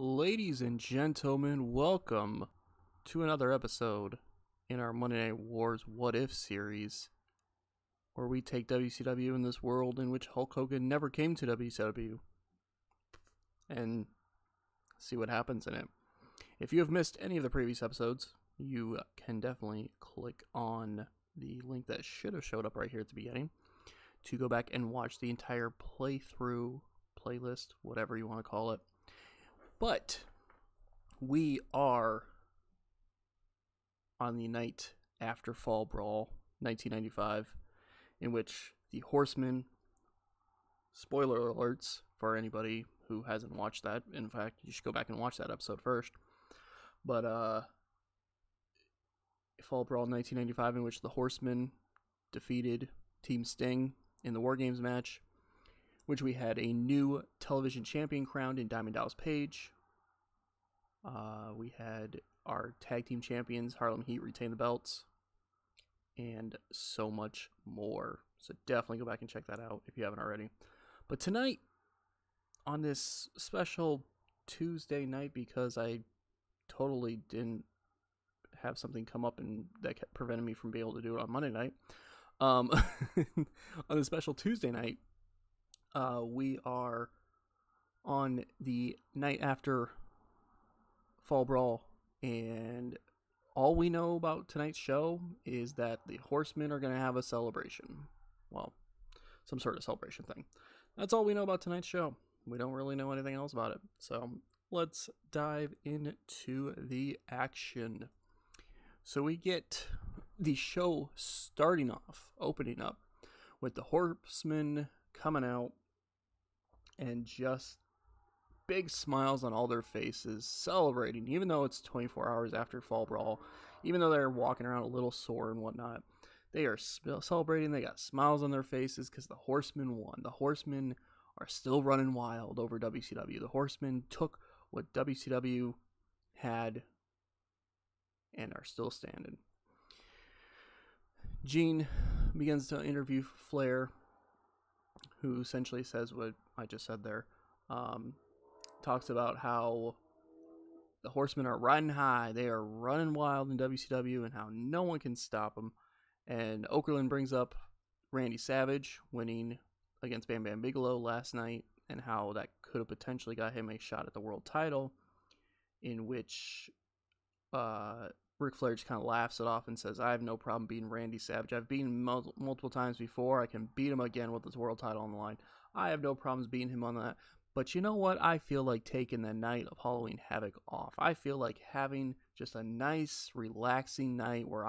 Ladies and gentlemen, welcome to another episode in our Monday Night Wars What If series, where we take WCW in this world in which Hulk Hogan never came to WCW and see what happens in it. If you have missed any of the previous episodes, you can definitely click on the link that should have showed up right here at the beginning to go back and watch the entire playthrough, playlist, whatever you want to call it. But we are on the night after Fall Brawl 1995, in which the Horsemen, spoiler alerts for anybody who hasn't watched that, in fact, you should go back and watch that episode first, but Fall Brawl 1995, in which the Horsemen defeated Team Sting in the War Games match, which we had a new television champion crowned in Diamond Dallas Page. We had our tag team champions, Harlem Heat, retain the belts, and so much more. So definitely go back and check that out if you haven't already. But tonight, on this special Tuesday night, because I totally didn't have something come up and that kept preventing me from being able to do it on Monday night, on a special Tuesday night, we are on the night after Fall Brawl, and all we know about tonight's show is that the Horsemen are going to have a celebration. Well, some sort of celebration thing. That's all we know about tonight's show. We don't really know anything else about it. So let's dive into the action. So we get the show starting off, opening up, with the Horsemen coming out and just big smiles on all their faces, celebrating, even though it's 24 hours after Fall Brawl, even though they're walking around a little sore and whatnot. They are celebrating. They got smiles on their faces because the Horsemen won. The Horsemen are still running wild over WCW. The Horsemen took what WCW had and are still standing. Gene begins to interview Flair, who essentially says what I just said there. Talks about how the Horsemen are riding high. They are running wild in WCW and how no one can stop them. And Okerlund brings up Randy Savage winning against Bam Bam Bigelow last night and how that could have potentially got him a shot at the world title, in which Ric Flair just kind of laughs it off and says, I have no problem beating Randy Savage. I've beaten him multiple times before. I can beat him again with his world title on the line. I have no problems beating him on that. But you know what? I feel like taking the night of Halloween Havoc off. I feel like having just a nice, relaxing night where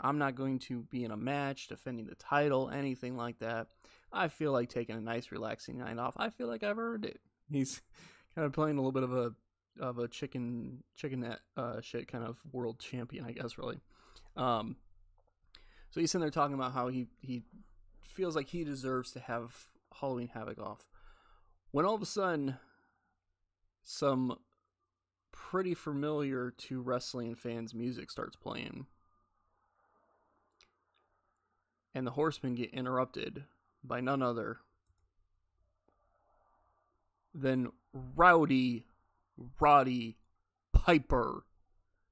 I'm not going to be in a match, defending the title, anything like that. I feel like taking a nice, relaxing night off. I feel like I've earned it. He's kind of playing a little bit of a chicken shit kind of world champion, I guess, really. So he's sitting there talking about how he feels like he deserves to have Halloween Havoc off. When all of a sudden, some pretty familiar to wrestling fans' music starts playing. And the Horsemen get interrupted by none other than Rowdy Roddy Piper.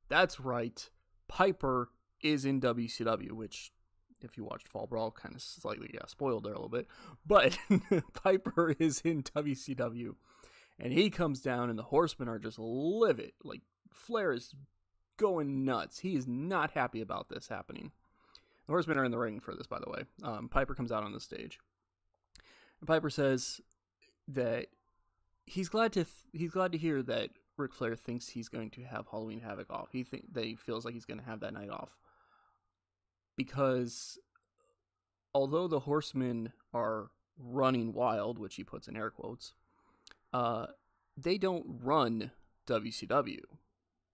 That's right. Piper is in WCW, which, if you watched Fall Brawl, kind of slightly got spoiled there a little bit. But Piper is in WCW. And he comes down and the Horsemen are just livid. Like, Flair is going nuts. He is not happy about this happening. The Horsemen are in the ring for this, by the way. Piper comes out on the stage. And Piper says that he's glad to hear that Ric Flair thinks he's going to have Halloween Havoc off. He feels like he's going to have that night off. Because although the Horsemen are running wild, which he puts in air quotes, they don't run WCW.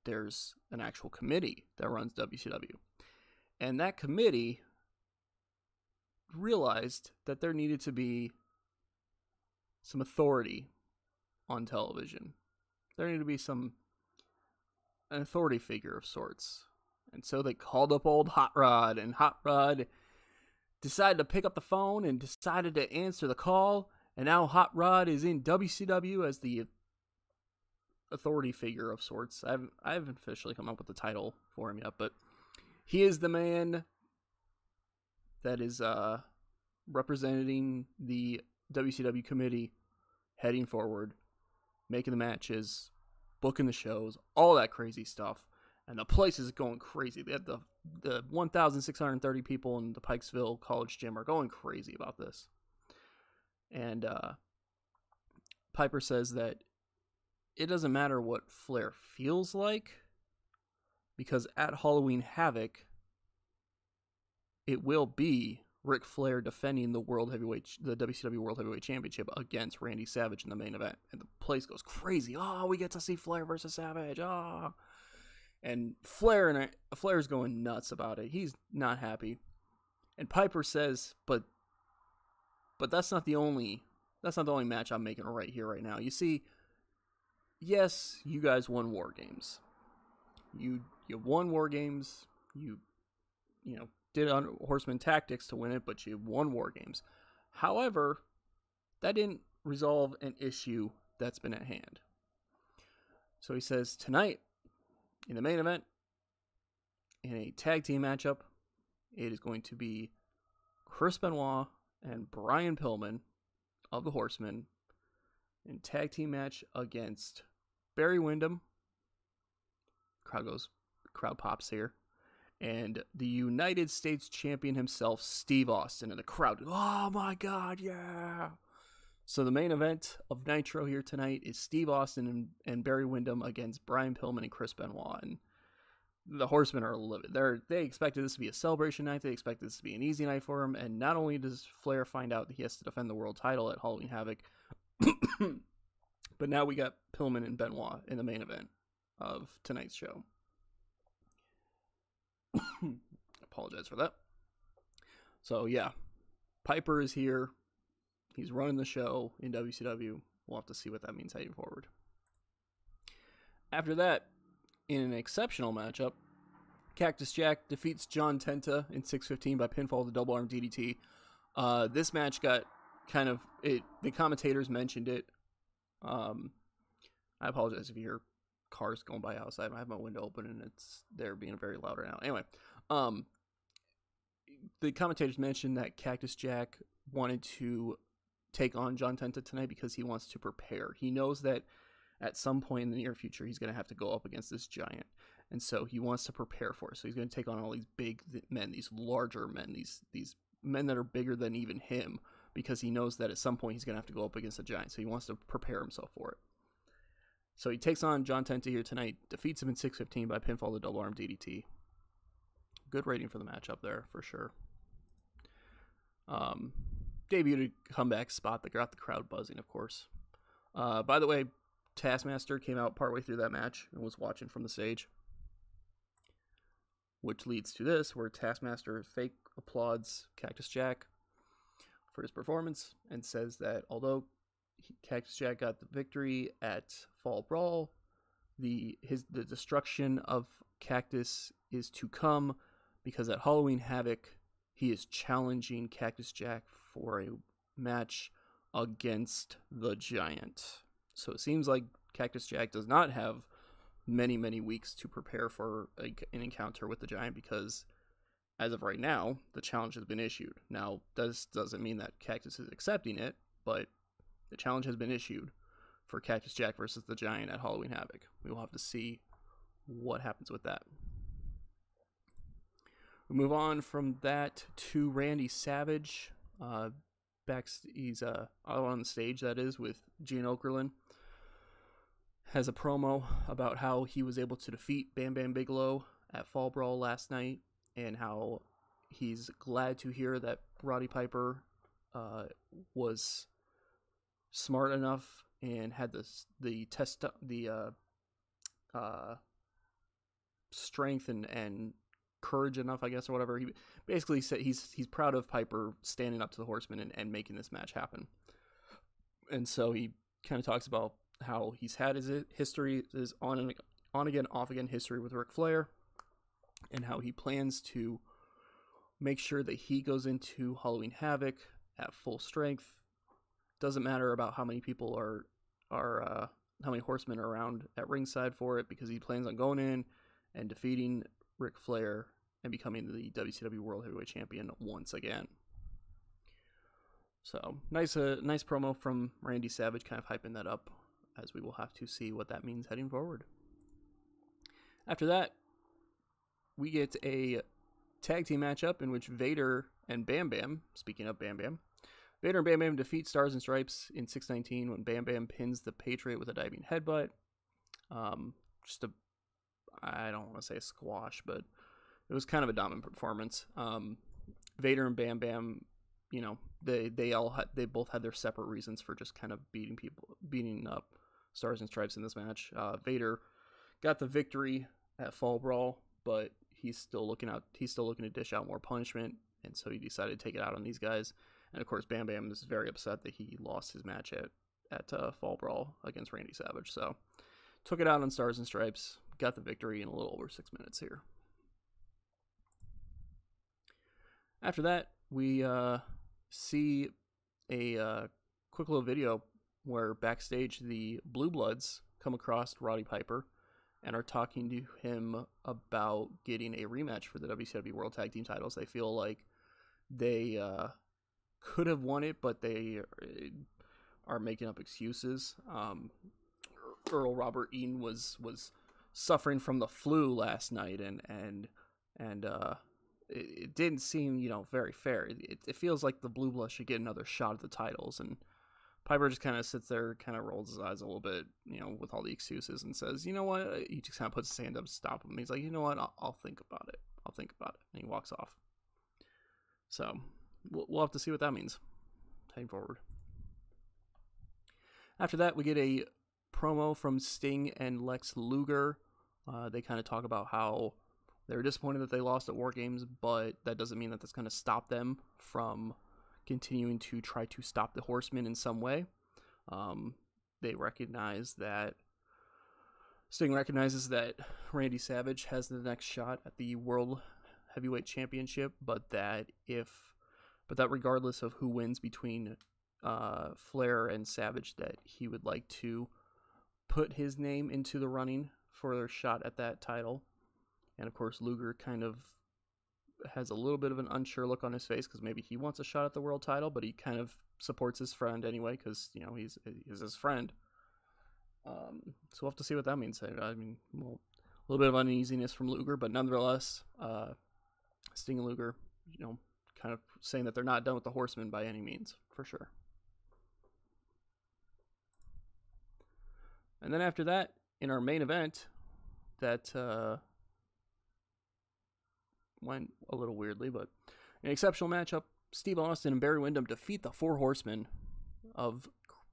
There's an actual committee that runs WCW. And that committee realized that there needed to be some authority on television. There needed to be an authority figure of sorts. And so they called up old Hot Rod, and Hot Rod decided to pick up the phone and decided to answer the call. And now Hot Rod is in WCW as the authority figure of sorts. I haven't officially come up with the title for him yet, but he is the man that is representing the WCW committee heading forward, making the matches, booking the shows, all that crazy stuff. And the place is going crazy. They had the 1,630 people in the Pikesville College Gym are going crazy about this. And Piper says that it doesn't matter what Flair feels like, because at Halloween Havoc, it will be Ric Flair defending the WCW World Heavyweight Championship against Randy Savage in the main event. And the place goes crazy. Oh, we get to see Flair versus Savage. Oh. And Flair's going nuts about it. He's not happy. And Piper says, but that's not the only match I'm making right here, right now. You see, yes, you guys won War Games. You won War Games. You did Horseman tactics to win it, but you won War Games. However, that didn't resolve an issue that's been at hand. So he says, tonight, in the main event, in a tag team matchup, it is going to be Chris Benoit and Brian Pillman of the Horsemen in tag team match against Barry Windham. Crowd pops here. And the United States champion himself, Steve Austin, and the crowd. Oh my God, yeah! So the main event of Nitro here tonight is Steve Austin and Barry Windham against Brian Pillman and Chris Benoit. And the Horsemen are livid. They expected this to be a celebration night. They expected this to be an easy night for him. And not only does Flair find out that he has to defend the world title at Halloween Havoc, but now we got Pillman and Benoit in the main event of tonight's show. Apologize for that. So yeah, Piper is here. He's running the show in WCW. We'll have to see what that means heading forward. After that, in an exceptional matchup, Cactus Jack defeats John Tenta in 6:15 by pinfall to double arm DDT. This match got the commentators mentioned it. I apologize if you hear cars going by outside. I have my window open and they're being very loud right now. Anyway, the commentators mentioned that Cactus Jack wanted to take on John Tenta tonight because he wants to prepare. He knows that at some point in the near future he's going to have to go up against this giant, and so he wants to prepare for it. So he's going to take on all these big men, these larger men, these men that are bigger than even him, because he knows that at some point he's going to have to go up against a giant. So he wants to prepare himself for it. So he takes on John Tenta here tonight, defeats him in 6:15 by pinfall to double arm DDT. Good rating for the match up there, for sure. Debuted a comeback spot that got the crowd buzzing, of course. By the way, Taskmaster came out partway through that match and was watching from the stage, which leads to this, where Taskmaster fake applauds Cactus Jack for his performance and says that although Cactus Jack got the victory at Fall Brawl, the destruction of Cactus is to come, because at Halloween Havoc he is challenging Cactus Jack for a match against the Giant. So it seems like Cactus Jack does not have many weeks to prepare for an encounter with the Giant, because as of right now, the challenge has been issued. Now, this doesn't mean that Cactus is accepting it, but the challenge has been issued for Cactus Jack versus the Giant at Halloween Havoc. We will have to see what happens with that. We move on from that to Randy Savage. He's out on the stage, that is, with Gene Okerlund. Has a promo about how he was able to defeat Bam Bam Bigelow at Fall Brawl last night, and how he's glad to hear that Roddy Piper was smart enough and had the strength and courage enough, I guess, or whatever. He basically said he's proud of Piper standing up to the Horsemen and making this match happen. And so he kind of talks about how he's had his history, his on again, off again history with Ric Flair, and how he plans to make sure that he goes into Halloween Havoc at full strength. Doesn't matter about how many people are Horsemen are around at ringside for it, because he plans on going in and defeating Ric Flair and becoming the WCW World Heavyweight Champion once again. So nice promo from Randy Savage, kind of hyping that up, as we will have to see what that means heading forward. After that, we get a tag team matchup in which Vader and Bam Bam, speaking of Bam Bam, Vader and Bam Bam defeat Stars and Stripes in 619 when Bam Bam pins the Patriot with a diving headbutt. I don't want to say a squash, but it was kind of a dominant performance. Vader and Bam Bam, you know, they both had their separate reasons for just kind of beating up Stars and Stripes in this match. Vader got the victory at Fall Brawl, but he's still looking to dish out more punishment, and so he decided to take it out on these guys. And of course, Bam Bam is very upset that he lost his match at Fall Brawl against Randy Savage. So took it out on Stars and Stripes, got the victory in a little over 6 minutes here. After that, we see a quick little video where backstage the Blue Bloods come across Roddy Piper and are talking to him about getting a rematch for the WCW World Tag Team titles. They feel like they could have won it, but they are making up excuses. Earl Robert Eaton was suffering from the flu last night, and it didn't seem, very fair. It feels like the Blue Bloods should get another shot at the titles, and Piper just kind of sits there, kind of rolls his eyes a little bit, with all the excuses, and says, you know what? He just kind of puts his hand up to stop him. He's like, you know what? I'll think about it. And he walks off. So we'll have to see what that means heading forward. After that, we get a promo from Sting and Lex Luger. They kind of talk about how they're disappointed that they lost at War Games, but that doesn't mean that that's going to stop them from continuing to try to stop the Horsemen in some way. They recognize that Sting recognizes that Randy Savage has the next shot at the World Heavyweight Championship, but that regardless of who wins between Flair and Savage, that he would like to put his name into the running for their shot at that title. And of course, Luger kind of has a little bit of an unsure look on his face, because maybe he wants a shot at the world title, but he kind of supports his friend anyway, because he's his friend. So we'll have to see what that means. I mean, a little bit of uneasiness from Luger, but nonetheless, Sting and Luger, kind of saying that they're not done with the Horsemen by any means, for sure. And then after that, in our main event, that went a little weirdly, but an exceptional matchup. Steve Austin and Barry Windham defeat the Four Horsemen of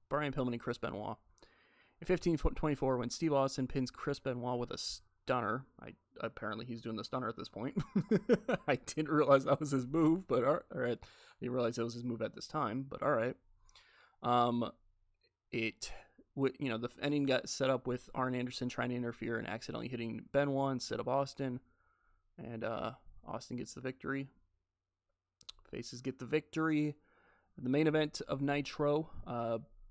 Brian Pillman and Chris Benoit in 15-24 when Steve Austin pins Chris Benoit with a stunner. Apparently he's doing the stunner at this point. I didn't realize that was his move, but all right. I didn't realize that was his move at this time, but all right. The ending got set up with Arn Anderson trying to interfere and accidentally hitting Benoit instead of Austin, and Austin gets the victory. Faces get the victory. The main event of Nitro,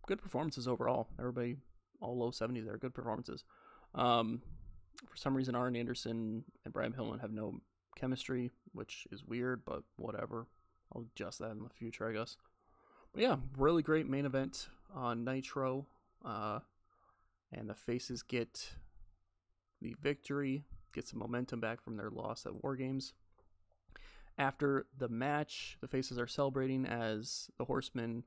good performances overall. Everybody, all low 70s there, good performances. For some reason, Arn Anderson and Brian Pillman have no chemistry, which is weird, but whatever. I'll adjust that in the future, I guess. But yeah, really great main event on Nitro. And the faces get the victory, get some momentum back from their loss at War Games. After the match, the faces are celebrating as the Horsemen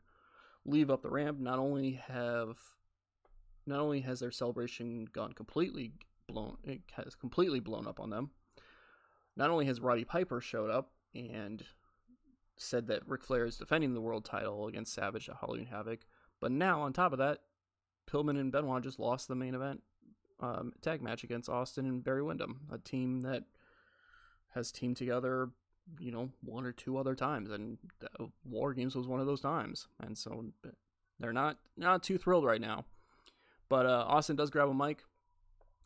leave up the ramp. Not only has their celebration completely blown up on them. Not only has Roddy Piper showed up and said that Ric Flair is defending the world title against Savage at Halloween Havoc, but now on top of that, Pillman and Benoit just lost the main event tag match against Austin and Barry Windham, a team that has teamed together, one or two other times, and War Games was one of those times, and so they're not too thrilled right now. But Austin does grab a mic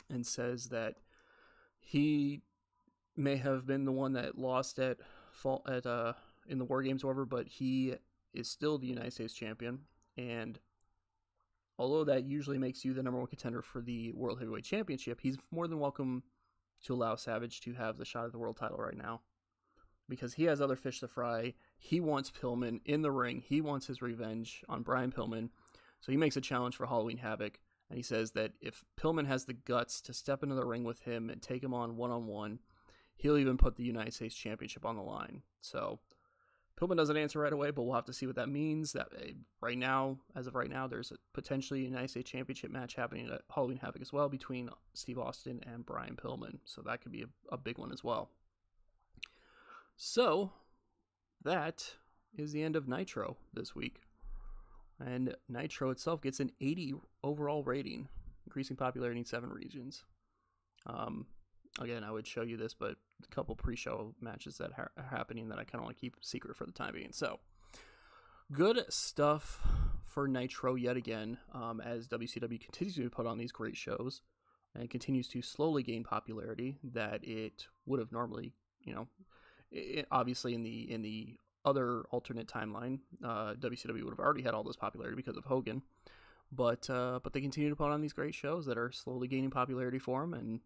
and says that he may have been the one that lost in the War Games, however, but he is still the United States champion, and although that usually makes you the number one contender for the World Heavyweight Championship, he's more than welcome to allow Savage to have the shot at the world title right now, because he has other fish to fry. He wants Pillman in the ring. He wants his revenge on Brian Pillman. So he makes a challenge for Halloween Havoc, and he says that if Pillman has the guts to step into the ring with him and take him on one-on-one, he'll even put the United States Championship on the line. So Pillman doesn't answer right away, but we'll have to see what that means. That right now, as of right now, there's a potentially United States Championship match happening at Halloween Havoc as well between Steve Austin and Brian Pillman. So that could be a big one as well. So that is the end of Nitro this week. And Nitro itself gets an 80 overall rating, increasing popularity in 7 regions. Again, I would show you this, but a couple pre-show matches that are happening that I kind of want to keep secret for the time being. So, good stuff for Nitro yet again, as WCW continues to put on these great shows and continues to slowly gain popularity that it would have normally, obviously in the other alternate timeline, WCW would have already had all this popularity because of Hogan, but they continue to put on these great shows that are slowly gaining popularity for them and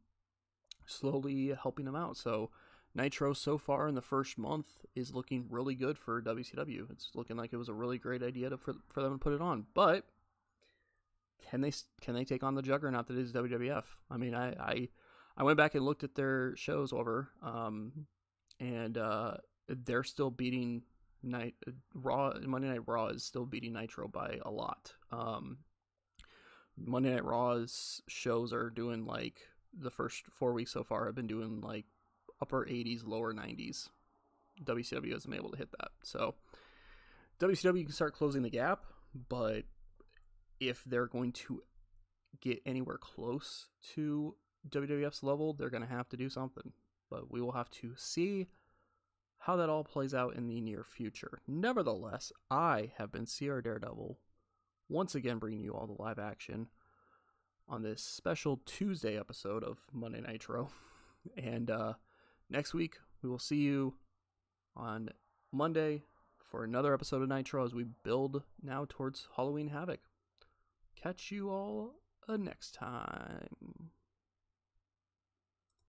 slowly helping them out. So Nitro so far in the first month is looking really good for WCW. It's looking like it was a really great idea for them to put it on. But can they take on the juggernaut that is WWF? I mean, I went back and looked at their shows over, and they're still beating Monday Night Raw is still beating Nitro by a lot. Monday Night Raw's shows are doing like, the first 4 weeks so far have been doing like upper 80s, lower 90s. WCW hasn't been able to hit that. So WCW can start closing the gap, but if they're going to get anywhere close to WWF's level, they're going to have to do something. But we will have to see how that all plays out in the near future. Nevertheless, I have been CR Daredevil, once again bringing you all the live action on this special Tuesday episode of Monday Nitro. And next week, we will see you on Monday for another episode of Nitro as we build now towards Halloween Havoc. Catch you all next time.